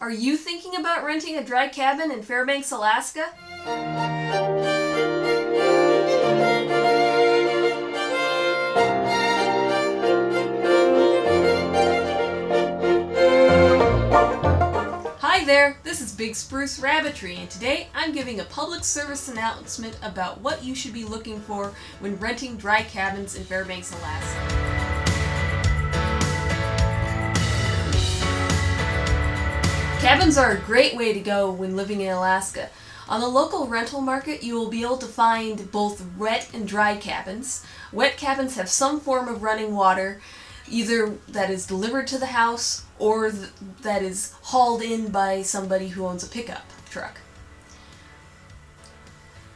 Are you thinking about renting a dry cabin in Fairbanks, Alaska? Hi there, this is Big Spruce Rabbitry, and today I'm giving a public service announcement about what you should be looking for when renting dry cabins in Fairbanks, Alaska. Cabins are a great way to go when living in Alaska. On the local rental market, you will be able to find both wet and dry cabins. Wet cabins have some form of running water, either that is delivered to the house or that is hauled in by somebody who owns a pickup truck.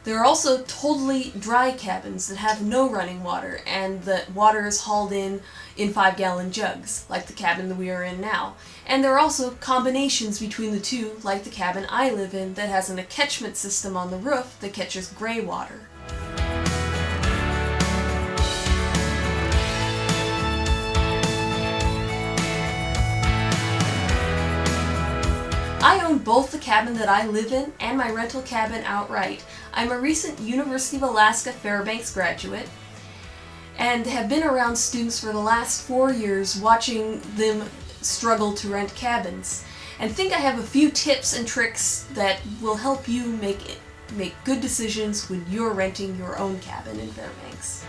There are also totally dry cabins that have no running water, and the water is hauled in 5-gallon jugs, like the cabin that we are in now. And there are also combinations between the two, like the cabin I live in, that has a catchment system on the roof that catches gray water. I own both the cabin that I live in and my rental cabin outright. I'm a recent University of Alaska Fairbanks graduate and have been around students for the last 4 years watching them struggle to rent cabins, and think I have a few tips and tricks that will help you make good decisions when you're renting your own cabin in Fairbanks.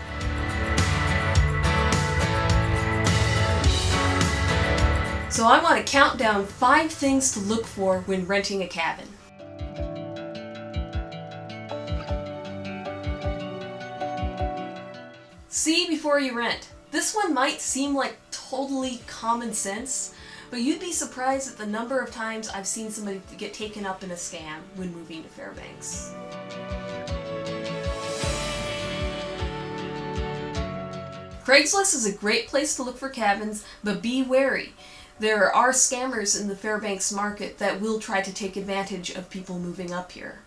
So I want to count down 5 things to look for when renting a cabin. See before you rent. This one might seem like totally common sense, but you'd be surprised at the number of times I've seen somebody get taken up in a scam when moving to Fairbanks. Craigslist is a great place to look for cabins, but be wary. There are scammers in the Fairbanks market that will try to take advantage of people moving up here.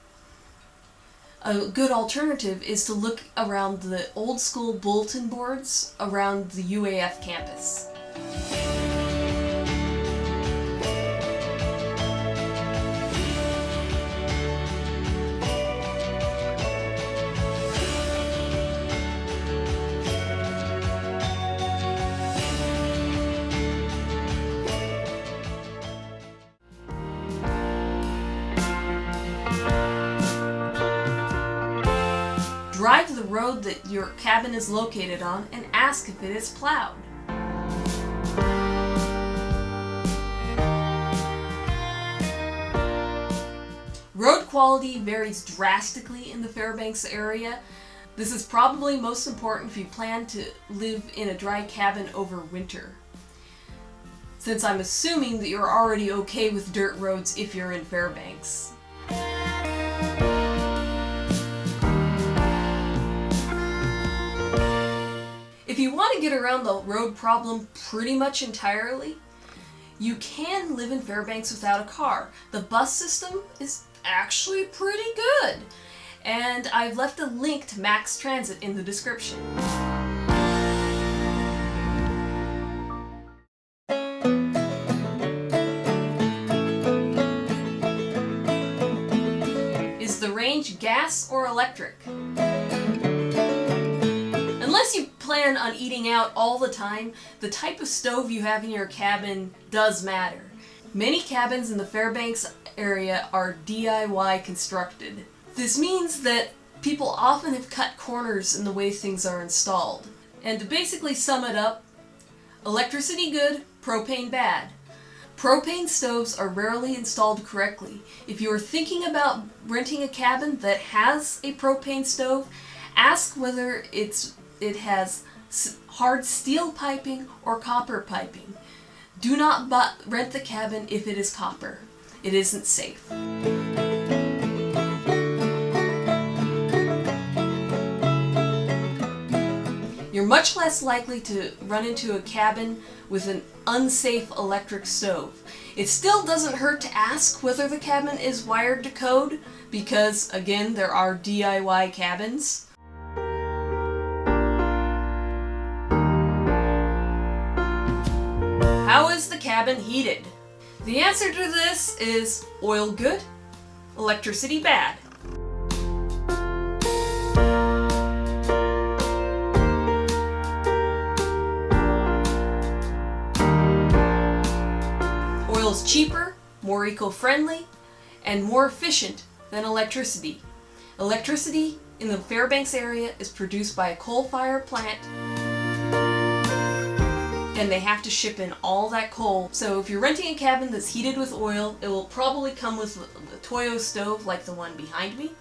A good alternative is to look around the old school bulletin boards around the UAF campus. Drive the road that your cabin is located on and ask if it is plowed. Road quality varies drastically in the Fairbanks area. This is probably most important if you plan to live in a dry cabin over winter, since I'm assuming that you're already okay with dirt roads if you're in Fairbanks. If you want to get around the road problem pretty much entirely, you can live in Fairbanks without a car. The bus system is actually pretty good, and I've left a link to Max Transit in the description. Is the range gas or electric? Unless you plan on eating out all the time, the type of stove you have in your cabin does matter. Many cabins in the Fairbanks area are DIY constructed. This means that people often have cut corners in the way things are installed. And to basically sum it up, electricity good, propane bad. Propane stoves are rarely installed correctly. If you are thinking about renting a cabin that has a propane stove, ask whether it has hard steel piping or copper piping. Do not rent the cabin if it is copper. It isn't safe. You're much less likely to run into a cabin with an unsafe electric stove. It still doesn't hurt to ask whether the cabin is wired to code, because, again, there are DIY cabins. How is the cabin heated? The answer to this is oil good, electricity bad. Oil is cheaper, more eco-friendly, and more efficient than electricity. Electricity in the Fairbanks area is produced by a coal-fired plant, and they have to ship in all that coal. So if you're renting a cabin that's heated with oil, it will probably come with a Toyo stove like the one behind me.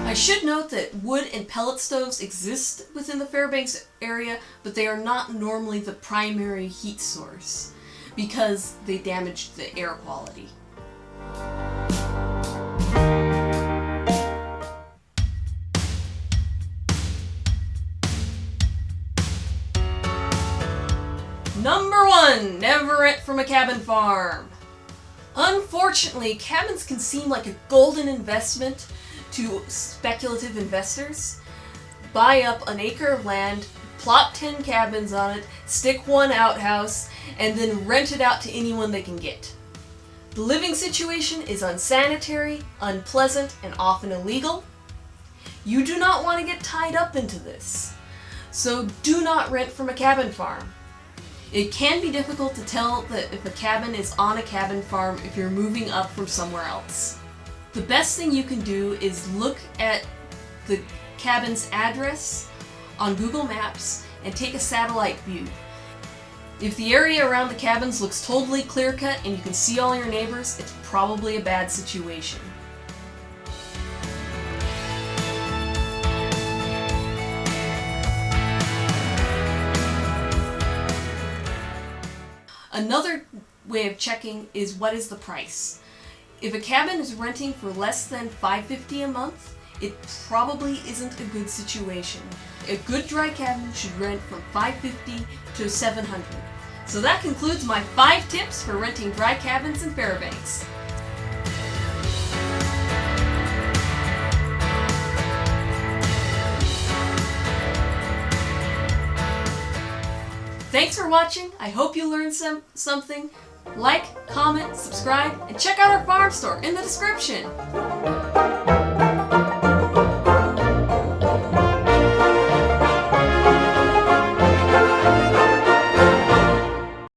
I should note that wood and pellet stoves exist within the Fairbanks area, but they are not normally the primary heat source because they damage the air quality. Number 1, never rent from a cabin farm. Unfortunately, cabins can seem like a golden investment to speculative investors. Buy up an acre of land, plop 10 cabins on it, stick one outhouse, and then rent it out to anyone they can get. The living situation is unsanitary, unpleasant, and often illegal. You do not want to get tied up into this, so do not rent from a cabin farm. It can be difficult to tell that if a cabin is on a cabin farm if you're moving up from somewhere else. The best thing you can do is look at the cabin's address on Google Maps and take a satellite view. If the area around the cabins looks totally clear-cut and you can see all your neighbors, it's probably a bad situation. Another way of checking is what is the price. If a cabin is renting for less than $550 a month, it probably isn't a good situation. A good dry cabin should rent from $550 to $700. So that concludes my 5 tips for renting dry cabins in Fairbanks. Thanks for watching. I hope you learned something. Like, comment, subscribe, and check out our farm store in the description.